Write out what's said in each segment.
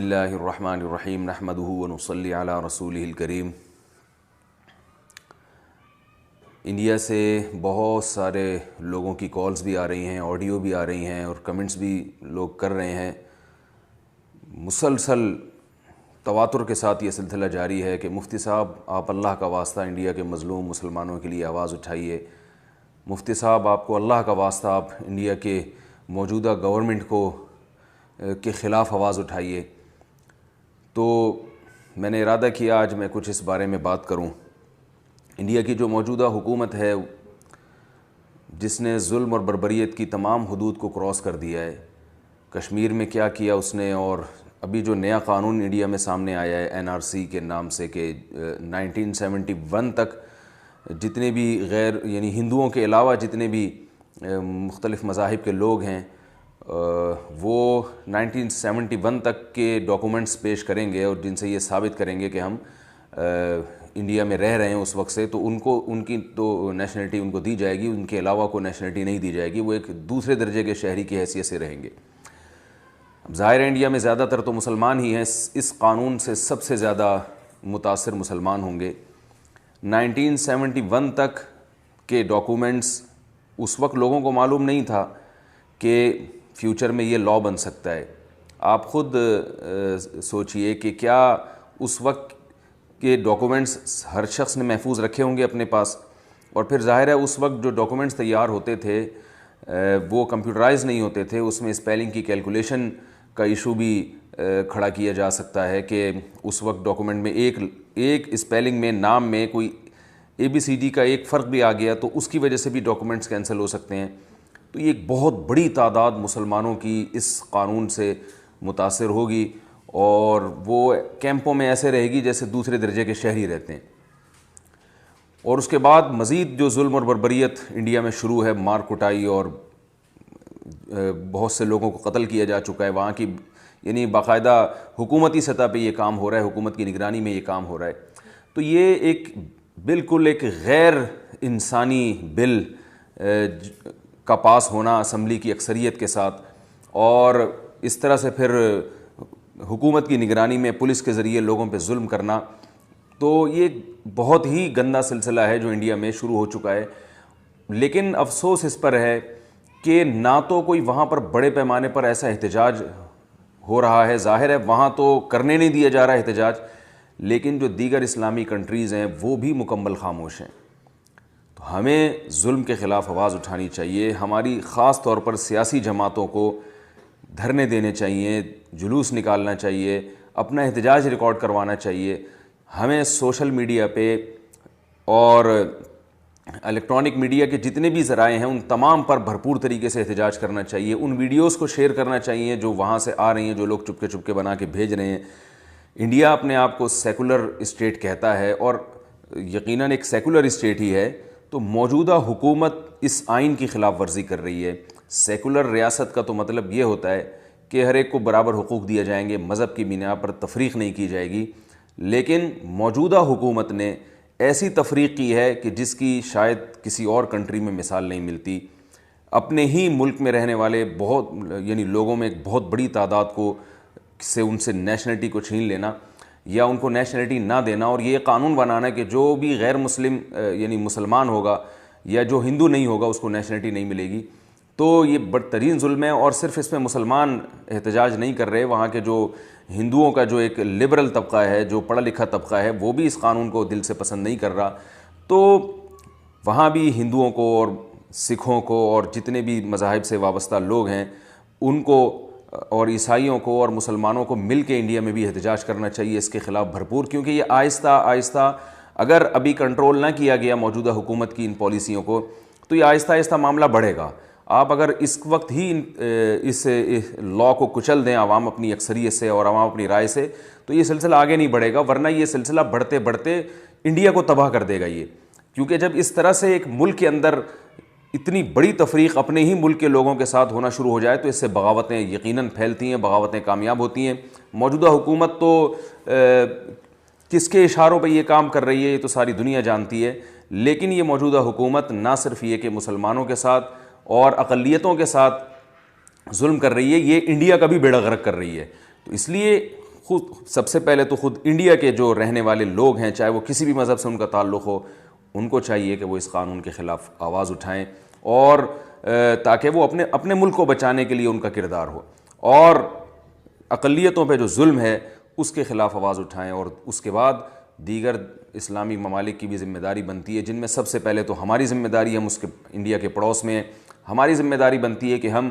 اللہ الرحمن الرحیم نحمدہ ونصلی علی رسولہ الکریم۔ انڈیا سے بہت سارے لوگوں کی کالز بھی آ رہی ہیں، آڈیو بھی آ رہی ہیں اور کمنٹس بھی لوگ کر رہے ہیں۔ مسلسل تواتر کے ساتھ یہ سلسلہ جاری ہے کہ مفتی صاحب آپ اللہ کا واسطہ انڈیا کے مظلوم مسلمانوں کے لیے آواز اٹھائیے، مفتی صاحب آپ کو اللہ کا واسطہ آپ انڈیا کے موجودہ گورنمنٹ کے خلاف آواز اٹھائیے۔ تو میں نے ارادہ کیا آج میں کچھ اس بارے میں بات کروں۔ انڈیا کی جو موجودہ حکومت ہے جس نے ظلم اور بربریت کی تمام حدود کو کراس کر دیا ہے، کشمیر میں کیا کیا اس نے، اور ابھی جو نیا قانون انڈیا میں سامنے آیا ہے NRC کے نام سے کہ 1971 تک جتنے بھی یعنی ہندوؤں کے علاوہ جتنے بھی مختلف مذاہب کے لوگ ہیں وہ 1971 تک کے ڈاکومنٹس پیش کریں گے اور جن سے یہ ثابت کریں گے کہ ہم انڈیا میں رہ رہے ہیں اس وقت سے، تو ان کی تو نیشنلٹی ان کو دی جائے گی، ان کے علاوہ کو نیشنلٹی نہیں دی جائے گی، وہ ایک دوسرے درجے کے شہری کی حیثیت سے رہیں گے۔ اب ظاہر ہے انڈیا میں زیادہ تر تو مسلمان ہی ہیں، اس قانون سے سب سے زیادہ متاثر مسلمان ہوں گے۔ 1971 تک کے ڈاکومنٹس اس وقت لوگوں کو معلوم نہیں تھا کہ فیوچر میں یہ لا بن سکتا ہے۔ آپ خود سوچئے کہ کیا اس وقت کے ڈاکومنٹس ہر شخص نے محفوظ رکھے ہوں گے اپنے پاس، اور پھر ظاہر ہے اس وقت جو ڈاکومنٹس تیار ہوتے تھے وہ کمپیوٹرائز نہیں ہوتے تھے، اس میں اسپیلنگ کی کیلکولیشن کا ایشو بھی کھڑا کیا جا سکتا ہے کہ اس وقت ڈاکومنٹ میں ایک اسپیلنگ میں نام میں کوئی ABCD کا ایک فرق بھی آ گیا تو اس کی وجہ سے بھی ڈاکومنٹس کینسل ہو سکتے ہیں۔ تو یہ ایک بہت بڑی تعداد مسلمانوں کی اس قانون سے متاثر ہوگی اور وہ کیمپوں میں ایسے رہے گی جیسے دوسرے درجے کے شہری رہتے ہیں۔ اور اس کے بعد مزید جو ظلم اور بربریت انڈیا میں شروع ہے، مار کٹائی اور بہت سے لوگوں کو قتل کیا جا چکا ہے، وہاں کی یعنی باقاعدہ حکومتی سطح پہ یہ کام ہو رہا ہے، حکومت کی نگرانی میں یہ کام ہو رہا ہے۔ تو یہ ایک بالکل ایک غیر انسانی بل کا پاس ہونا اسمبلی کی اکثریت کے ساتھ، اور اس طرح سے پھر حکومت کی نگرانی میں پولیس کے ذریعے لوگوں پہ ظلم کرنا، تو یہ بہت ہی گندا سلسلہ ہے جو انڈیا میں شروع ہو چکا ہے۔ لیکن افسوس اس پر ہے کہ نہ تو کوئی وہاں پر بڑے پیمانے پر ایسا احتجاج ہو رہا ہے، ظاہر ہے وہاں تو کرنے نہیں دیا جا رہا احتجاج، لیکن جو دیگر اسلامی کنٹریز ہیں وہ بھی مکمل خاموش ہیں۔ تو ہمیں ظلم کے خلاف آواز اٹھانی چاہیے، ہماری خاص طور پر سیاسی جماعتوں کو دھرنے دینے چاہیے، جلوس نکالنا چاہیے، اپنا احتجاج ریکارڈ کروانا چاہیے۔ ہمیں سوشل میڈیا پہ اور الیکٹرانک میڈیا کے جتنے بھی ذرائع ہیں ان تمام پر بھرپور طریقے سے احتجاج کرنا چاہیے، ان ویڈیوز کو شیئر کرنا چاہیے جو وہاں سے آ رہی ہیں، جو لوگ چپکے چپکے بنا کے بھیج رہے ہیں۔ انڈیا اپنے آپ کو سیکولر اسٹیٹ کہتا ہے اور یقیناً ایک سیکولر اسٹیٹ ہی ہے، تو موجودہ حکومت اس آئین کی خلاف ورزی کر رہی ہے۔ سیکولر ریاست کا تو مطلب یہ ہوتا ہے کہ ہر ایک کو برابر حقوق دیے جائیں گے، مذہب کی بنا پر تفریق نہیں کی جائے گی، لیکن موجودہ حکومت نے ایسی تفریق کی ہے کہ جس کی شاید کسی اور کنٹری میں مثال نہیں ملتی۔ اپنے ہی ملک میں رہنے والے بہت یعنی لوگوں میں ایک بہت بڑی تعداد کو ان سے نیشنلٹی کو چھین لینا یا ان کو نیشنلٹی نہ دینا، اور یہ قانون بنانا کہ جو بھی غیر مسلم یعنی مسلمان ہوگا یا جو ہندو نہیں ہوگا اس کو نیشنلٹی نہیں ملے گی، تو یہ بدترین ظلم ہے۔ اور صرف اس میں مسلمان احتجاج نہیں کر رہے، وہاں کے جو ہندوؤں کا جو ایک لبرل طبقہ ہے، جو پڑھا لکھا طبقہ ہے، وہ بھی اس قانون کو دل سے پسند نہیں کر رہا۔ تو وہاں بھی ہندوؤں کو اور سکھوں کو اور جتنے بھی مذاہب سے وابستہ لوگ ہیں ان کو اور عیسائیوں کو اور مسلمانوں کو مل کے انڈیا میں بھی احتجاج کرنا چاہیے اس کے خلاف بھرپور، کیونکہ یہ آہستہ آہستہ اگر ابھی کنٹرول نہ کیا گیا موجودہ حکومت کی ان پالیسیوں کو تو یہ آہستہ آہستہ معاملہ بڑھے گا۔ آپ اگر اس وقت ہی اس لا کو کچل دیں عوام اپنی اکثریت سے اور عوام اپنی رائے سے، تو یہ سلسلہ آگے نہیں بڑھے گا، ورنہ یہ سلسلہ بڑھتے بڑھتے انڈیا کو تباہ کر دے گا یہ۔ کیونکہ جب اس طرح سے ایک ملک کے اندر اتنی بڑی تفریق اپنے ہی ملک کے لوگوں کے ساتھ ہونا شروع ہو جائے تو اس سے بغاوتیں یقیناً پھیلتی ہیں، بغاوتیں کامیاب ہوتی ہیں۔ موجودہ حکومت تو کس کے اشاروں پہ یہ کام کر رہی ہے یہ تو ساری دنیا جانتی ہے، لیکن یہ موجودہ حکومت نہ صرف یہ کہ مسلمانوں کے ساتھ اور اقلیتوں کے ساتھ ظلم کر رہی ہے، یہ انڈیا کا بھی بیڑا غرق کر رہی ہے۔ تو اس لیے خود سب سے پہلے تو خود انڈیا کے جو رہنے والے لوگ ہیں، چاہے وہ کسی بھی مذہب سے ان کا تعلق ہو، ان کو چاہیے کہ وہ اس قانون کے خلاف آواز اٹھائیں، اور تاکہ وہ اپنے ملک کو بچانے کے لیے ان کا کردار ہو، اور اقلیتوں پہ جو ظلم ہے اس کے خلاف آواز اٹھائیں۔ اور اس کے بعد دیگر اسلامی ممالک کی بھی ذمہ داری بنتی ہے، جن میں سب سے پہلے تو ہماری ذمہ داری، ہم اس کے انڈیا کے پڑوس میں ہیں، ہماری ذمہ داری بنتی ہے کہ ہم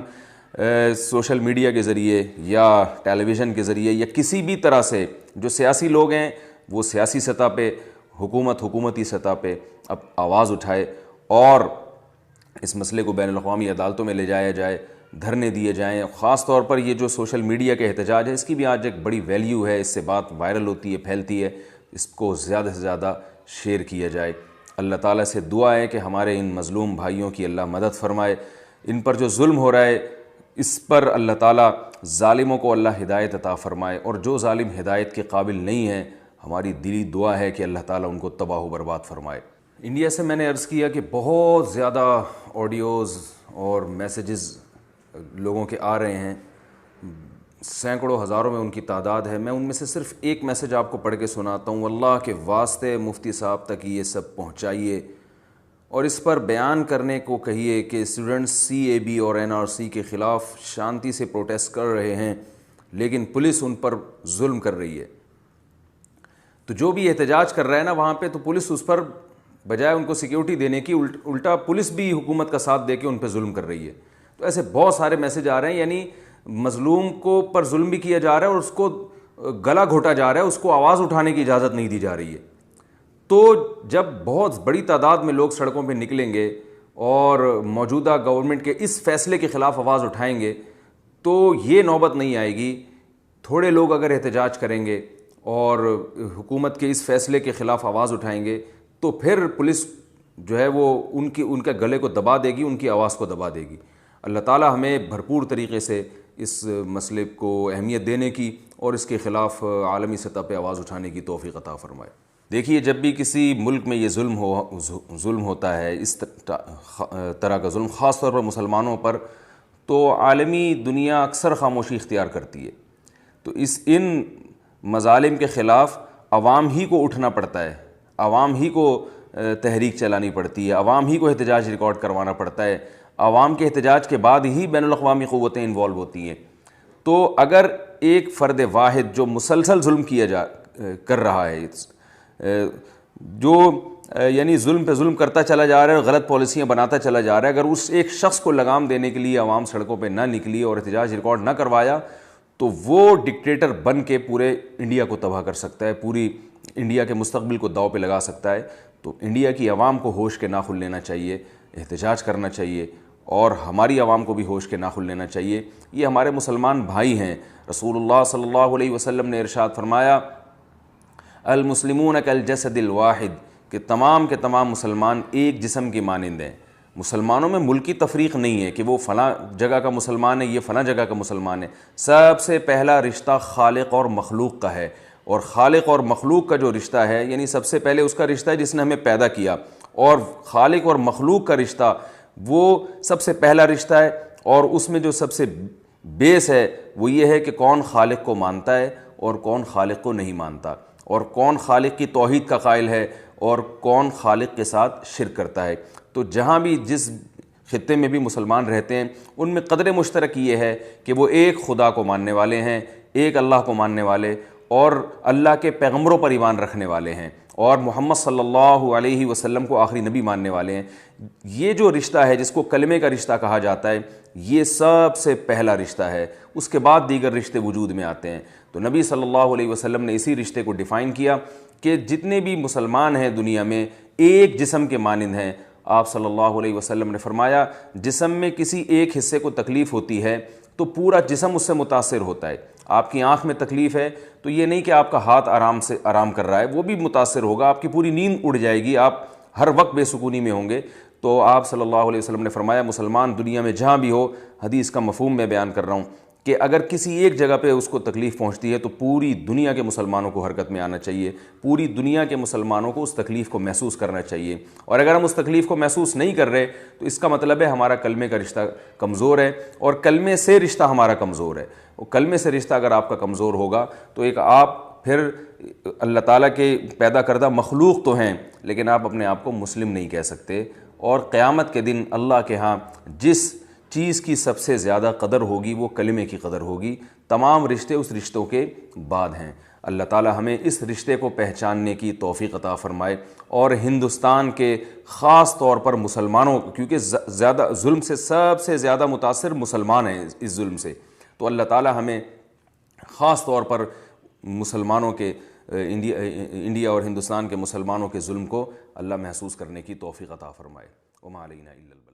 سوشل میڈیا کے ذریعے یا ٹیلی ویژن کے ذریعے یا کسی بھی طرح سے جو سیاسی لوگ ہیں وہ سیاسی سطح پہ، حکومتی سطح پہ اب آواز اٹھائے اور اس مسئلے کو بین الاقوامی عدالتوں میں لے جایا جائے، دھرنے دیے جائیں۔ خاص طور پر یہ جو سوشل میڈیا کے احتجاج ہے، اس کی بھی آج ایک بڑی ویلیو ہے، اس سے بات وائرل ہوتی ہے، پھیلتی ہے، اس کو زیادہ سے زیادہ شیئر کیا جائے۔ اللہ تعالیٰ سے دعا ہے کہ ہمارے ان مظلوم بھائیوں کی اللہ مدد فرمائے، ان پر جو ظلم ہو رہا ہے اس پر اللہ تعالیٰ ظالموں کو اللہ ہدایت عطا فرمائے، اور جو ظالم ہدایت کے قابل نہیں ہیں ہماری دلی دعا ہے کہ اللہ تعالیٰ ان کو تباہ و برباد فرمائے۔ انڈیا سے میں نے عرض کیا کہ بہت زیادہ آڈیوز اور میسیجز لوگوں کے آ رہے ہیں، سینکڑوں ہزاروں میں ان کی تعداد ہے۔ میں ان میں سے صرف ایک میسیج آپ کو پڑھ کے سناتا ہوں۔ اللہ کے واسطے مفتی صاحب تک یہ سب پہنچائیے اور اس پر بیان کرنے کو کہیے کہ اسٹوڈنٹس CAB اور NRC کے خلاف شانتی سے پروٹیسٹ کر رہے ہیں، لیکن پولیس ان پر ظلم کر رہی ہے۔ تو جو بھی احتجاج کر رہا ہے نا وہاں پہ، تو پولیس اس پر بجائے ان کو سیکیورٹی دینے کی الٹا پولیس بھی حکومت کا ساتھ دے کے ان پہ ظلم کر رہی ہے۔ تو ایسے بہت سارے میسج آ رہے ہیں، یعنی مظلوم کو پر ظلم بھی کیا جا رہا ہے اور اس کو گلا گھوٹا جا رہا ہے، اس کو آواز اٹھانے کی اجازت نہیں دی جا رہی ہے۔ تو جب بہت بڑی تعداد میں لوگ سڑکوں پہ نکلیں گے اور موجودہ گورنمنٹ کے اس فیصلے کے خلاف آواز اٹھائیں گے تو یہ نوبت نہیں آئے گی۔ تھوڑے لوگ اگر احتجاج کریں گے اور حکومت کے اس فیصلے کے خلاف آواز اٹھائیں گے تو پھر پولیس جو ہے وہ ان کے گلے کو دبا دے گی، ان کی آواز کو دبا دے گی۔ اللہ تعالی ہمیں بھرپور طریقے سے اس مسئلے کو اہمیت دینے کی اور اس کے خلاف عالمی سطح پہ آواز اٹھانے کی توفیق عطا فرمائے۔ دیکھیے، جب بھی کسی ملک میں یہ ظلم ہوتا ہے، اس طرح کا ظلم خاص طور پر مسلمانوں پر، تو عالمی دنیا اکثر خاموشی اختیار کرتی ہے۔ تو ان مظالم کے خلاف عوام ہی کو اٹھنا پڑتا ہے، عوام ہی کو تحریک چلانی پڑتی ہے، عوام ہی کو احتجاج ریکارڈ کروانا پڑتا ہے، عوام کے احتجاج کے بعد ہی بین الاقوامی قوتیں انوالو ہوتی ہیں۔ تو اگر ایک فرد واحد جو مسلسل ظلم کر رہا ہے، جو یعنی ظلم پہ ظلم کرتا چلا جا رہا ہے اور غلط پالیسیاں بناتا چلا جا رہا ہے، اگر اس ایک شخص کو لگام دینے کے لیے عوام سڑکوں پہ نہ نکلی اور احتجاج ریکارڈ نہ کروایا تو وہ ڈکٹیٹر بن کے پورے انڈیا کو تباہ کر سکتا ہے، پوری انڈیا کے مستقبل کو داؤ پہ لگا سکتا ہے۔ تو انڈیا کی عوام کو ہوش کے ناخن لینا چاہیے، احتجاج کرنا چاہیے، اور ہماری عوام کو بھی ہوش کے ناخن لینا چاہیے۔ یہ ہمارے مسلمان بھائی ہیں۔ رسول اللہ صلی اللہ علیہ وسلم نے ارشاد فرمایا، المسلمون کالجسد الواحد، کہ تمام کے تمام مسلمان ایک جسم کے مانند ہیں۔ مسلمانوں میں ملکی تفریق نہیں ہے کہ وہ فلاں جگہ کا مسلمان ہے، یہ فلاں جگہ کا مسلمان ہے۔ سب سے پہلا رشتہ خالق اور مخلوق کا ہے، اور خالق اور مخلوق کا جو رشتہ ہے، یعنی سب سے پہلے اس کا رشتہ ہے جس نے ہمیں پیدا کیا، اور خالق اور مخلوق کا رشتہ وہ سب سے پہلا رشتہ ہے، اور اس میں جو سب سے بیس ہے وہ یہ ہے کہ کون خالق کو مانتا ہے اور کون خالق کو نہیں مانتا، اور کون خالق کی توحید کا قائل ہے اور کون خالق کے ساتھ شرک کرتا ہے۔ تو جہاں بھی جس خطے میں بھی مسلمان رہتے ہیں ان میں قدر مشترک یہ ہے کہ وہ ایک خدا کو ماننے والے ہیں، ایک اللہ کو ماننے والے اور اللہ کے پیغمبروں پر ایمان رکھنے والے ہیں، اور محمد صلی اللہ علیہ وسلم کو آخری نبی ماننے والے ہیں۔ یہ جو رشتہ ہے جس کو کلمے کا رشتہ کہا جاتا ہے، یہ سب سے پہلا رشتہ ہے، اس کے بعد دیگر رشتے وجود میں آتے ہیں۔ تو نبی صلی اللہ علیہ وسلم نے اسی رشتے کو ڈیفائن کیا کہ جتنے بھی مسلمان ہیں دنیا میں ایک جسم کے مانند ہیں۔ آپ صلی اللہ علیہ وسلم نے فرمایا، جسم میں کسی ایک حصے کو تکلیف ہوتی ہے تو پورا جسم اس سے متاثر ہوتا ہے۔ آپ کی آنکھ میں تکلیف ہے تو یہ نہیں کہ آپ کا ہاتھ آرام کر رہا ہے، وہ بھی متاثر ہوگا، آپ کی پوری نیند اڑ جائے گی، آپ ہر وقت بے سکونی میں ہوں گے۔ تو آپ صلی اللہ علیہ وسلم نے فرمایا، مسلمان دنیا میں جہاں بھی ہو، حدیث کا مفہوم میں بیان کر رہا ہوں، کہ اگر کسی ایک جگہ پہ اس کو تکلیف پہنچتی ہے تو پوری دنیا کے مسلمانوں کو حرکت میں آنا چاہیے، پوری دنیا کے مسلمانوں کو اس تکلیف کو محسوس کرنا چاہیے۔ اور اگر ہم اس تکلیف کو محسوس نہیں کر رہے تو اس کا مطلب ہے ہمارا کلمے کا رشتہ کمزور ہے، اور کلمے سے رشتہ ہمارا کمزور ہے۔ اور کلمے سے رشتہ اگر آپ کا کمزور ہوگا تو ایک آپ پھر اللہ تعالیٰ کے پیدا کردہ مخلوق تو ہیں لیکن آپ اپنے آپ کو مسلم نہیں کہہ سکتے. اور قیامت کے دن اللہ کے ہاں جس چیز کی سب سے زیادہ قدر ہوگی وہ کلمے کی قدر ہوگی. تمام رشتے اس رشتوں کے بعد ہیں. اللہ تعالیٰ ہمیں اس رشتے کو پہچاننے کی توفیق عطا فرمائے. اور ہندوستان کے خاص طور پر مسلمانوں، کیونکہ زیادہ ظلم سے سب سے زیادہ متاثر مسلمان ہیں اس ظلم سے، تو اللہ تعالیٰ ہمیں خاص طور پر مسلمانوں کے انڈیا اور ہندوستان کے مسلمانوں کے ظلم کو اللہ محسوس کرنے کی توفیق عطا فرمائے. وما علینا الا البلاغ.